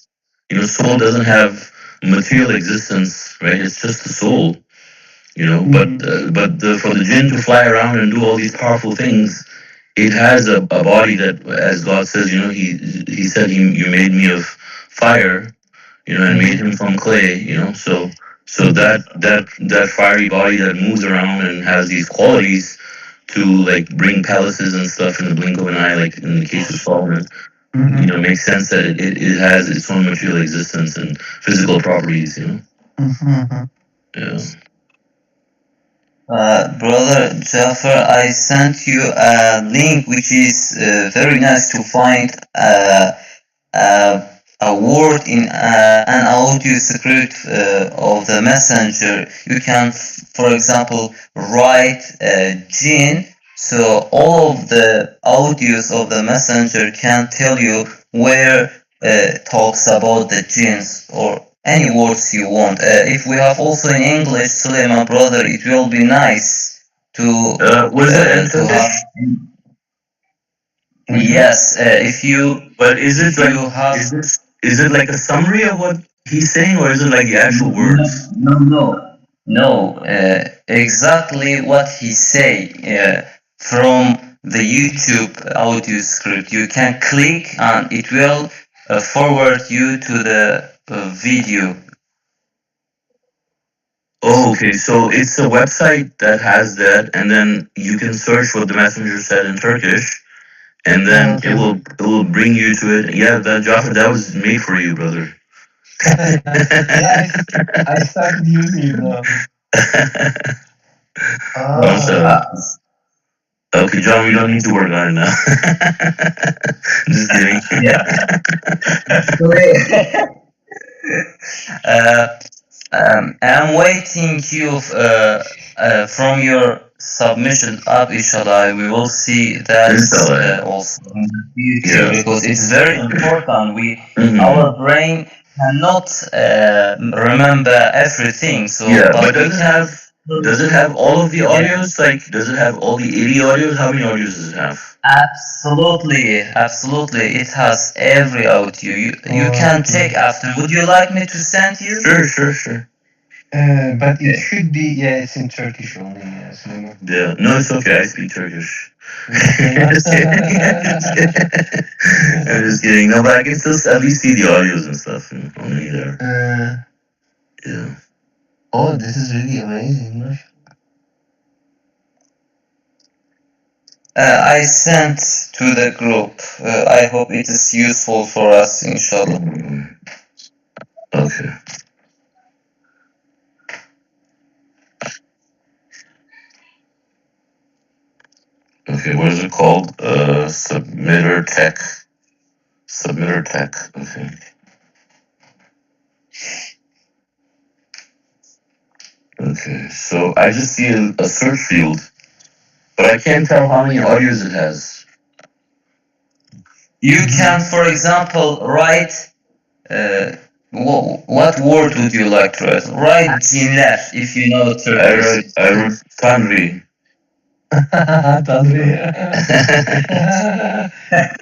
Soul doesn't have material existence, right? It's just the soul, but for the jinn to fly around and do all these powerful things, it has a body that, as God says, he said, you made me of fire, and made him from clay, so that fiery body that moves around and has these qualities to like bring palaces and stuff in the blink of an eye, like in the case of Solomon, makes sense that it has its own material existence and physical properties, yeah. Brother Jafar, I sent you a link which is very nice to find a word in an audio script of the messenger. You can, for example, write jinn, so all of the audios of the messenger can tell you where talks about the jinns or any words you want. If we have also in English, Suleiman brother, it will be nice to Was it in to have. Turkish? Yes, if you But is it if like you have is it like a summary of what he's saying, or is it like the actual words? no, exactly what he say from the YouTube audio script. You can click and it will forward you to the video. Oh, okay. So it's a website that has that, and then you can search what the messenger said in Turkish, and then it will bring you to it. Yeah, that Jafar, that was made for you, brother. Yeah, I started using it now. Okay, John, we don't need to work on it now. Just kidding. I'm waiting you from your submission up, inshallah. We will see that also in the future because it's very important. Our brain cannot remember everything. So, but does it have all of the audios? Like, does it have all the 80 audios? How many audios does it have? Absolutely. It has every audio. You can check after. Would you like me to send you? Sure. But it should be, it's in Turkish only. Yes. Yeah, no, it's okay. I speak Turkish. I'm just kidding. No, but I can still at least see the audios and stuff only there. Yeah. Oh, this is really amazing. I sent to the group. I hope it is useful for us, inshallah. Okay. Okay, what is it called? Submitter tech. Okay. Okay, so I just see a search field, but I can't tell how many audios it has. You can, for example, write. What word would you like to write? Write cinler if you know Turkish. I wrote Tanri. Tanri.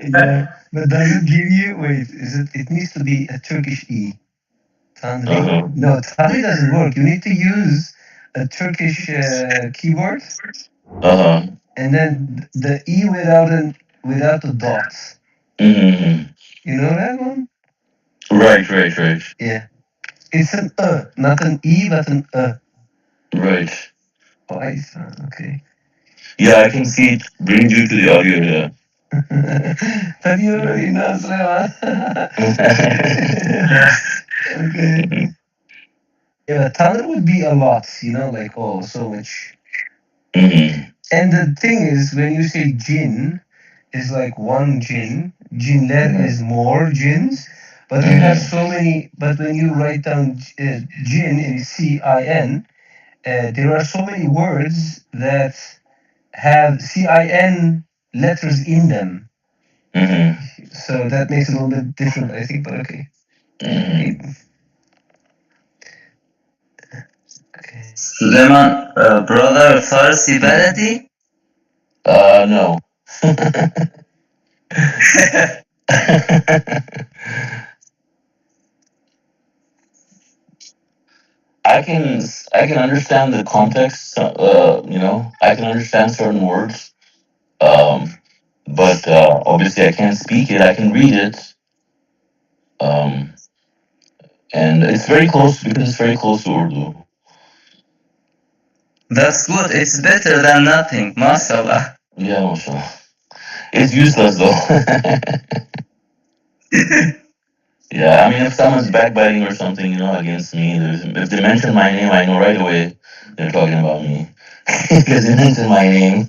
Yeah, but does it give you? Wait, it needs to be a Turkish E. Tanri. No, Tanri doesn't work. You need to use a Turkish keyboard. And then the E without the dots. You know that one? Right. Yeah. It's an not an E, but an Right. Oh, okay. Yeah, I can see it brings you to the audio, yeah. Have you already know, Sulaiman? Okay. Yeah, Tanner would be a lot, like, so much. And the thing is, when you say jinn, is like one jinn. Jinler is more jinns. But you have so many. But when you write down jinn in CIN, there are so many words that have CIN letters in them. So that makes it a little bit different, I think, but okay. Süleyman, brother, Farsi Baladi? No. I can understand the context. I can understand certain words. but obviously I can't speak it. I can read it, um, and it's very close because it's very close to Urdu. That's good. It's better than nothing. Mashallah. Yeah, mashallah. It's useless though. Yeah, I mean, if someone's backbiting or something, against me, if they mention my name, I know right away they're talking about me because they mentioned my name.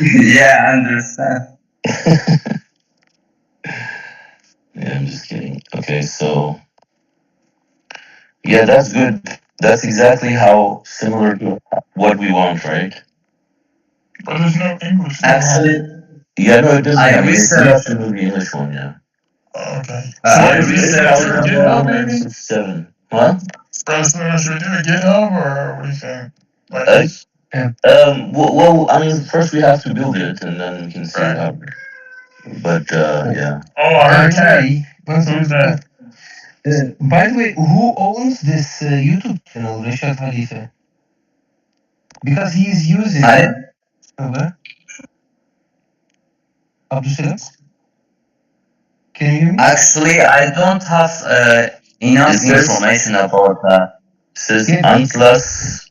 Yeah, I understand. Yeah, I'm just kidding. Okay, so yeah, that's good. That's exactly how similar to what we want, right? But there's no English. Actually, Yeah, no, it doesn't. I I mean, it's researched. just the English one, yeah. Oh, okay. So I is this through researched. GitHub, maybe? 7. Huh? Bro, so should we do a GitHub, or what do you think? Like, Well, I mean, first we have to build it, and then we can see right. how. But yeah. Oh, I heard Cat. Who's that? By the way, who owns this YouTube channel, Rashad Khalifa? Because he's using. Okay. Abdulsalam? Can you hear me? Actually, I don't have enough Is this- information about that. Says Yeah. Antlas.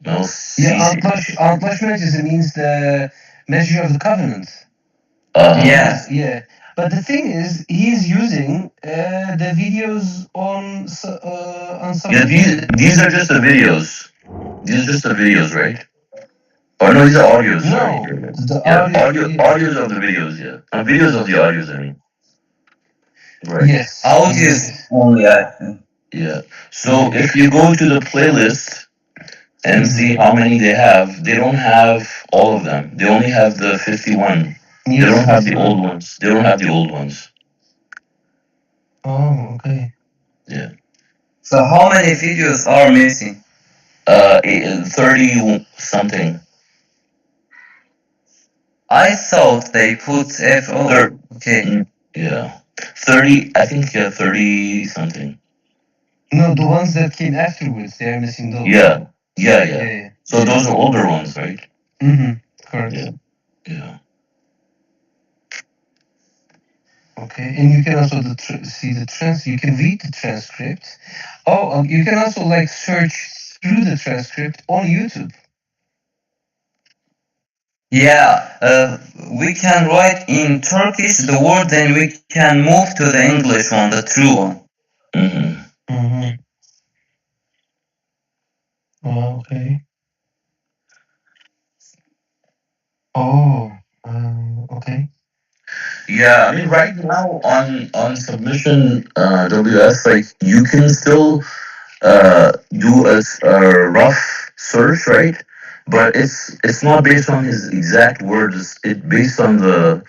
No. Yeah, Antlash means the measure of the covenant. Yeah. Yeah. But the thing is, he's using the videos on Yeah, these are just the videos. These are just the videos, right? Or no, these are audios. Sorry. No, the Yeah, audios audios of the videos. Yeah, videos of the audios. I mean. Right. Yes. Audios only, I think. Yeah. So if you go to the playlist and see how many they don't have all of them. They only have the 51. They don't have the old ones. They don't have the old ones. Oh, okay. Yeah. So how many videos are missing? 30 something. I thought they put FO. Okay. Yeah. 30, I think, 30 something. No, the ones that came afterwards, they are missing those. Yeah. So those are older ones, right? Mm-hmm. Correct. Yeah. Okay, and you can also see the you can read the transcript. Oh, you can also search through the transcript on YouTube. Yeah, we can write in Turkish the word, then we can move to the English one, the true one. Oh, okay. Oh, okay. Yeah, I mean, right now on submission WS, you can still do a rough search, right? But it's not based on his exact words. It's based on the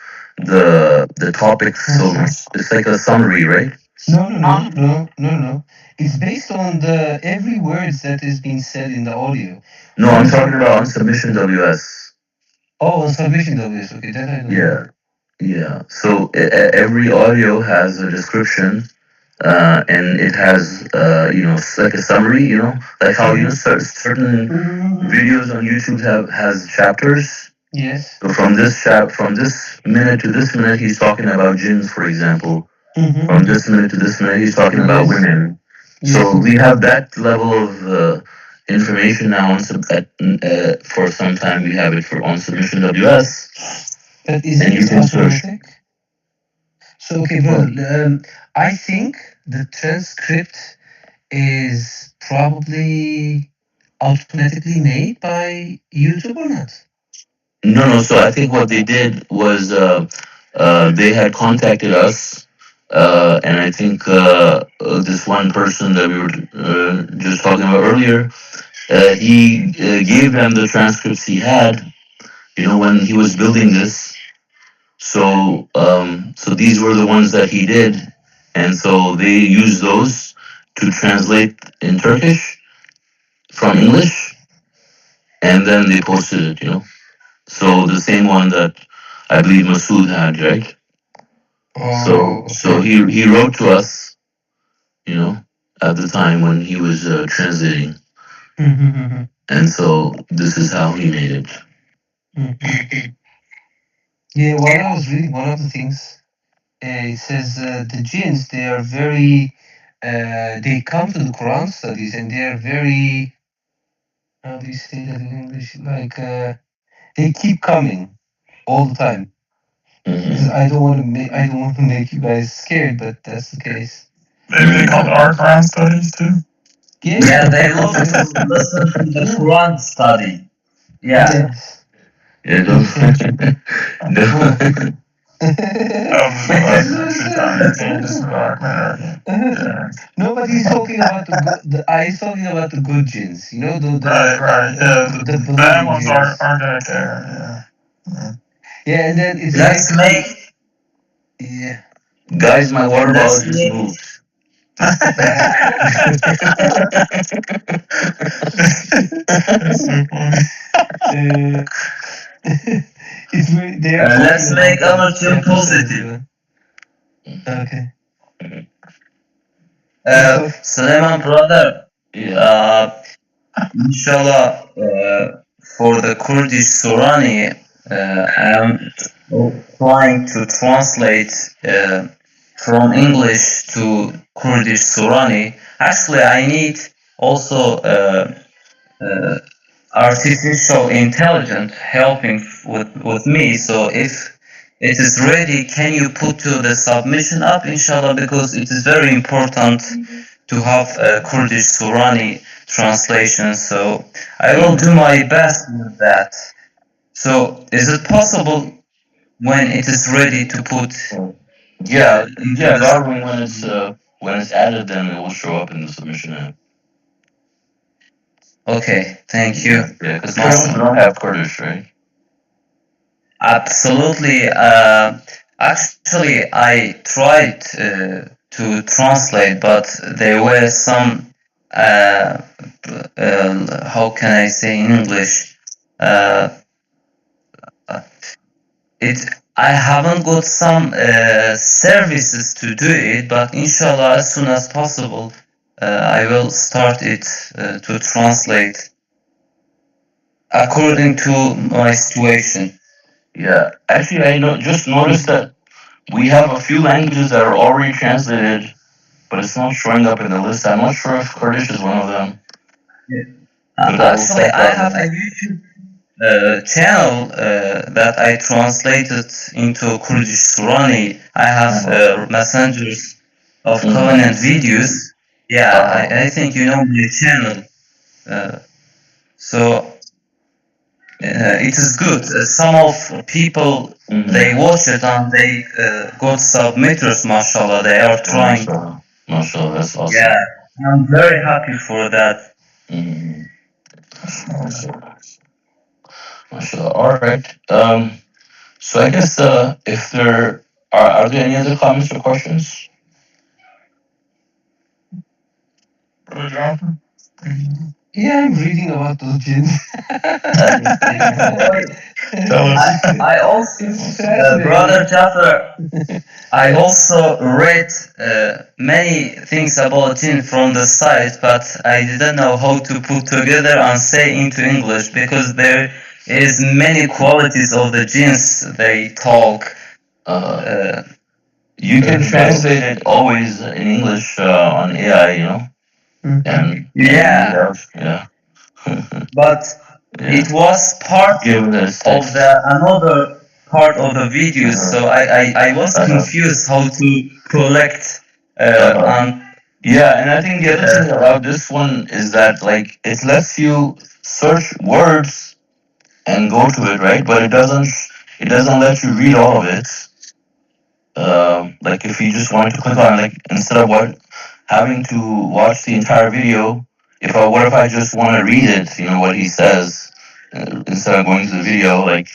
topic. So it's like a summary, right? No. It's based on the every words that is being said in the audio. No, I'm talking about on submission WS. Oh, on submission WS. Okay, that I know. Yeah. So every audio has a description, and it has like a summary. Like how certain videos on YouTube has chapters. Yes. So from this minute to this minute, he's talking about jinns, for example. From this minute to this minute, he's talking about women. So we have that level of information now for some time. We have it on submission WS. But is it automatic? So okay, bro. I think the transcript is probably automatically made by YouTube or not? No. So I think what they did was they had contacted us, and I think this one person that we were just talking about earlier, he gave them the transcripts he had, when he was building this. So these were the ones that he did, and so they used those to translate in Turkish from English, and then they posted it. So the same one that I believe Masood had, right? So he wrote to us, at the time when he was translating, and so this is how he made it. Yeah, while I was reading one of the things, it says the jinns, they are very, they come to the Quran studies and they are very, how do you say that in English? Like, they keep coming all the time. Because I don't want to make you guys scared, but that's the case. Maybe they come to our Quran studies too. Yeah, they love to listen to the Quran study. Yeah. Yes. Yeah, don't. Well, Nobody's talking about the good. He's talking about the good jinns. You know, right. Yeah, the bad beloved ones jinns. aren't gonna care. Yeah. Yeah, and then it's Let's basically, make yeah. Guys, my water bottle let's just make moved. That's so funny. It's really, they are let's talking make about our the tune chapter positive. 71. Okay. Let's talk. Suleiman brother, inshallah, for the Kurdish Surani, I am trying to translate from English to Kurdish Surani. Actually, I need also artificial intelligence helping with me. So if it is ready, can you put to the submission up, inshallah, because it is very important to have a Kurdish Surani translation. So I will do my best with that. So is it possible when it is ready to put? Yeah, Darwin, when it's added, then it will show up in the submission app. Okay, thank you. Yeah, because currently we don't have Kurdish, right? Absolutely. Actually, I tried to translate, but there were some, how can I say in English? Uh, it. I haven't got some services to do it, but inshallah, as soon as possible, I will start it to translate according to my situation. Yeah, actually, just noticed that we have a few languages that are already translated, but it's not showing up in the list. I'm not sure if Kurdish is one of them. Actually, I have a YouTube channel that I translated into Kurdish Surani. I have messengers of covenant videos. Yeah, I think you know my channel. So it is good. Some of people they watch it and they got submitters. Mashallah, they are trying. Mashallah, that's awesome. Yeah, I'm very happy for that. Mashallah. All right. So I guess if there are there any other comments or questions? Brother Jonathan? Yeah, I'm reading about those jinns. I also, Brother Jafar, I also read many things about jinn from the site, but I didn't know how to put together and say into English because there is many qualities of the jinns they talk. You can translate it always in English on AI, you know. And yeah. But it was part of the another part of the video, so I was confused how to collect and yeah, and I think the other thing about this one is that like it lets you search words and go to it, right? But it doesn't let you read all of it. Like if you just wanted to click on like instead of having to watch the entire video, what if I just want to read it, you know, what he says instead of going to the video, like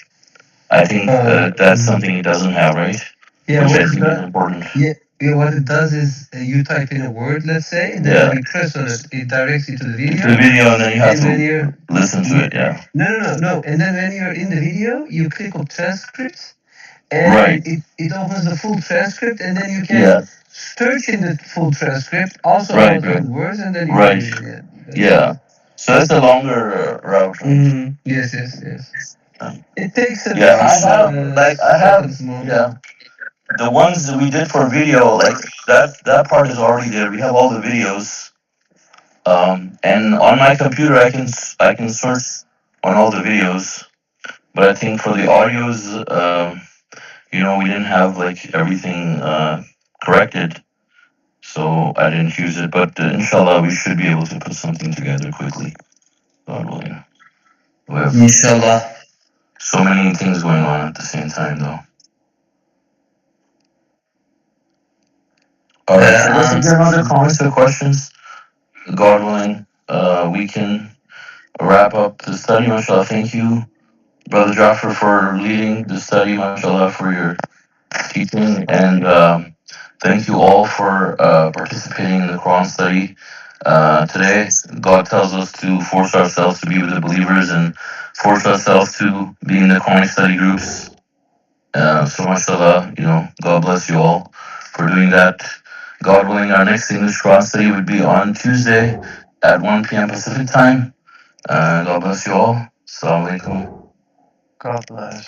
I think that's something it doesn't have, right? Yeah, which I think is important. Yeah, what it does is you type in a word, let's say, and then when you press on it, it directs you to the video. To the video, and then you have to listen to it. Yeah. No. And then when you're in the video, you click on transcripts, and it opens the full transcript, and then you can search in the full transcript, also the words, and then you read it. Yeah. So that's a longer route. Yes. It takes a Yeah, I few have I have seconds more. yeah. The ones that we did for video, like that part is already there. We have all the videos. And on my computer, I can search on all the videos. But I think for the audios, we didn't have like everything corrected, so I didn't use it. But inshallah, we should be able to put something together quickly. God willing. We have Inshallah. so many things going on at the same time, though. All right, so let's get on the comments or questions. God willing, we can wrap up the study. MashaAllah, thank you, Brother Jaffer, for leading the study. MashaAllah, for your teaching, and thank you all for participating in the Quran study today. God tells us to force ourselves to be with the believers and force ourselves to be in the Quranic study groups. So mashallah, God bless you all for doing that. God willing, our next English Quran study would be on Tuesday at 1 p.m. Pacific time. God bless you all. Assalamu alaikum. God bless.